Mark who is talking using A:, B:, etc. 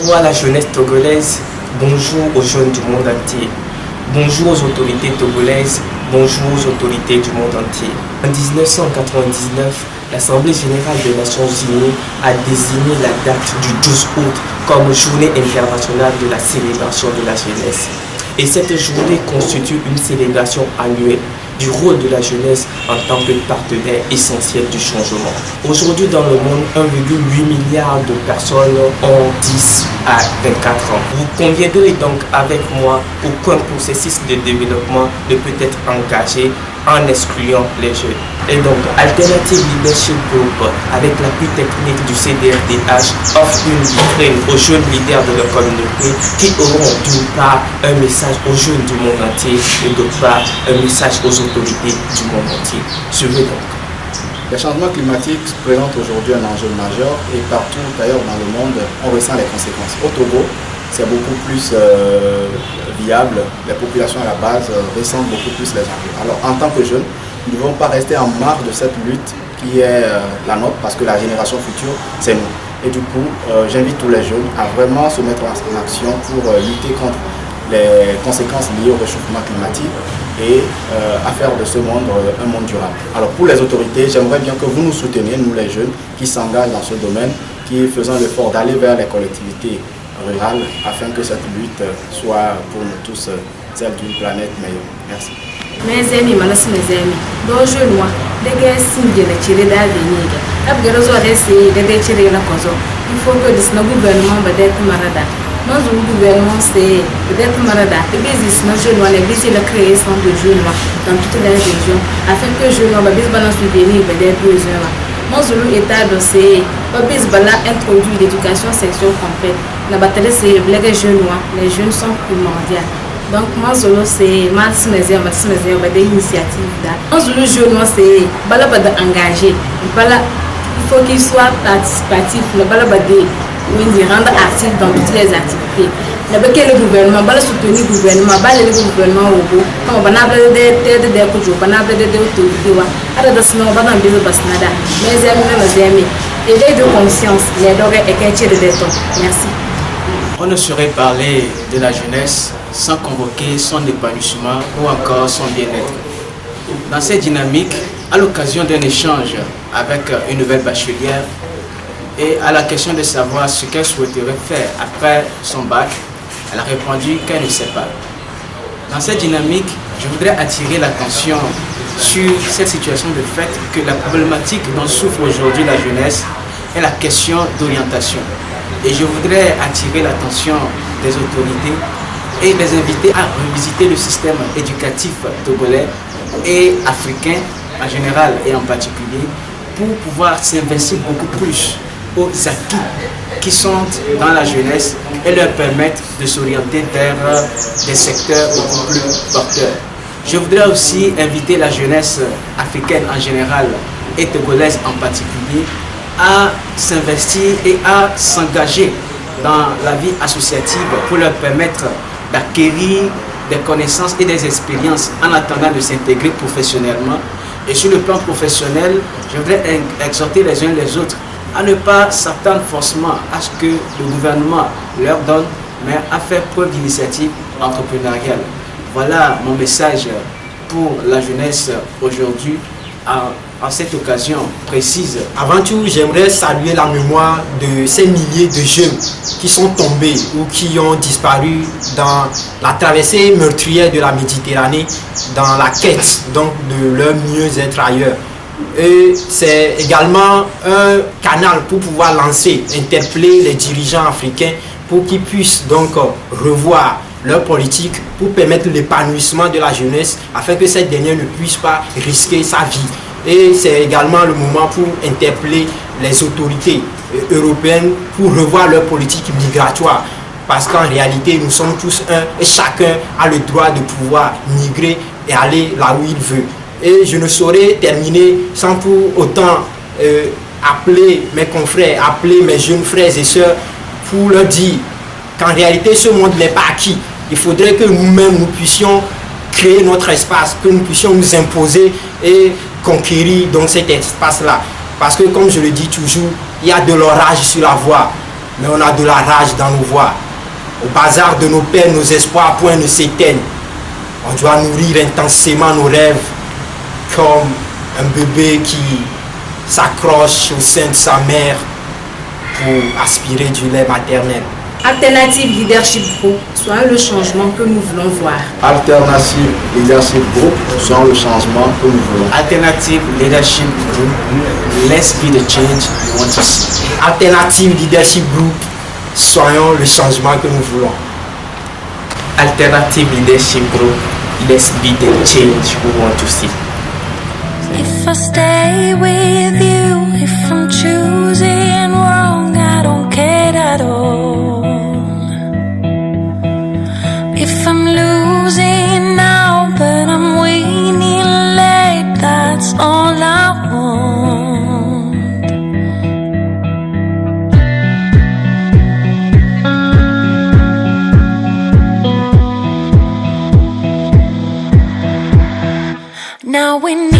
A: Bonjour à la jeunesse togolaise, bonjour aux jeunes du monde entier, bonjour aux autorités togolaises, bonjour aux autorités du monde entier. En 1999, l'Assemblée générale des Nations Unies a désigné la date du 12 août comme journée internationale de la célébration de la jeunesse. Et cette journée constitue une célébration annuelle du rôle de la jeunesse en tant que partenaire essentiel du changement. Aujourd'hui dans le monde, 1,8 milliard de personnes ont 10 à 24 ans. Vous conviendrez donc avec moi qu'aucun processus de développement ne peut être engagé en excluant les jeunes. Et donc, Alternative Leadership Group, avec l'appui technique du CDRDH, offre une vitrine aux jeunes leaders de leur communauté qui auront d'une part un message aux jeunes du monde entier et d'autre part un message aux autorités du monde entier. Suivez donc.
B: Les changements climatiques présentent aujourd'hui un enjeu majeur et partout d'ailleurs dans le monde, on ressent les conséquences. Au Togo, c'est beaucoup plus viable, les populations à la base ressentent beaucoup plus les enjeux. Alors en tant que jeunes, nous ne devons pas rester en marge de cette lutte qui est la nôtre parce que la génération future, c'est nous. Et du coup, j'invite tous les jeunes à vraiment se mettre en action pour lutter contre les conséquences liées au réchauffement climatique et à faire de ce monde un monde durable. Alors pour les autorités, j'aimerais bien que vous nous souteniez, nous les jeunes qui s'engagent dans ce domaine, qui faisons l'effort d'aller vers les collectivités rurales afin que cette lutte soit pour nous tous celle d'une planète meilleure. Merci.
C: Mes amis, mes amis, donc je vois des gars signes de tirer d'avenir. Après le soir, c'est de tirer la cause. Il faut que le gouvernement va être marada. Nous, le gouvernement, c'est peut-être marada. Les business, nos jeunes, les business, la création de jeunes dans toutes les régions afin que je ne vais pas subvenir des besoins. Mon Zulu État c'est introduit l'éducation sexuelle complète. La bataille, c'est les jeunes sont primordiaux. Donc, moi, c'est ma des initiatives. Moi, le jeune, c'est engagé. Il faut qu'il soit participatif. Il faut rendre actif dans toutes les activités. Le gouvernement, il soutenir le gouvernement, le gouvernement au bout. On va mes amis, éveil de conscience, les drogues et de détente. Merci.
D: On ne saurait parler de la jeunesse sans convoquer son épanouissement ou encore son bien-être. Dans cette dynamique, à l'occasion d'un échange avec une nouvelle bachelière et à la question de savoir ce qu'elle souhaiterait faire après son bac, elle a répondu qu'elle ne sait pas. Dans cette dynamique, je voudrais attirer l'attention sur cette situation de fait que la problématique dont souffre aujourd'hui la jeunesse est la question d'orientation. Et je voudrais attirer l'attention des autorités et les inviter à revisiter le système éducatif togolais et africain en général et en particulier pour pouvoir s'investir beaucoup plus aux acquis qui sont dans la jeunesse et leur permettre de s'orienter vers des secteurs beaucoup plus porteurs. Je voudrais aussi inviter la jeunesse africaine en général et togolaise en particulier à s'investir et à s'engager dans la vie associative pour leur permettre d'acquérir des connaissances et des expériences en attendant de s'intégrer professionnellement. Et sur le plan professionnel, je voudrais exhorter les uns les autres à ne pas s'attendre forcément à ce que le gouvernement leur donne, mais à faire preuve d'initiative entrepreneuriale. Voilà mon message pour la jeunesse aujourd'hui à cette occasion précise.
E: Avant tout, j'aimerais saluer la mémoire de ces milliers de jeunes qui sont tombés ou qui ont disparu dans la traversée meurtrière de la Méditerranée, dans la quête donc de leur mieux-être ailleurs. Et c'est également un canal pour pouvoir lancer, interpeller les dirigeants africains pour qu'ils puissent donc revoir leur politique pour permettre l'épanouissement de la jeunesse afin que cette dernière ne puisse pas risquer sa vie. Et c'est également le moment pour interpeller les autorités européennes pour revoir leur politique migratoire. Parce qu'en réalité, nous sommes tous un et chacun a le droit de pouvoir migrer et aller là où il veut. Et je ne saurais terminer sans pour autant appeler mes confrères, appeler mes jeunes frères et sœurs pour leur dire qu'en réalité, ce monde n'est pas acquis. Il faudrait que nous-mêmes, nous puissions créer notre espace, que nous puissions nous imposer et conquérir donc cet espace-là. Parce que comme je le dis toujours, il y a de l'orage sur la voie. mais on a de la rage dans nos voix. Au bazar de nos pères, nos espoirs, point ne s'éteignent. On doit nourrir intensément nos rêves comme un bébé qui s'accroche au sein de sa mère pour aspirer du lait maternel.
C: Alternative Leadership Group soit le changement que nous voulons voir.
B: Alternative Leadership Group sont le changement que nous voulons.
D: Alternative Leadership Group, let's be the change we want to see.
E: Alternative Leadership Group, soyons le changement que nous voulons.
A: Alternative Leadership Group, let's be the change we want to see.
F: If I stay with you, if I'm choosing wrong, I don't care at all. If I'm losing now, but I'm winning late, that's all I want. Now we need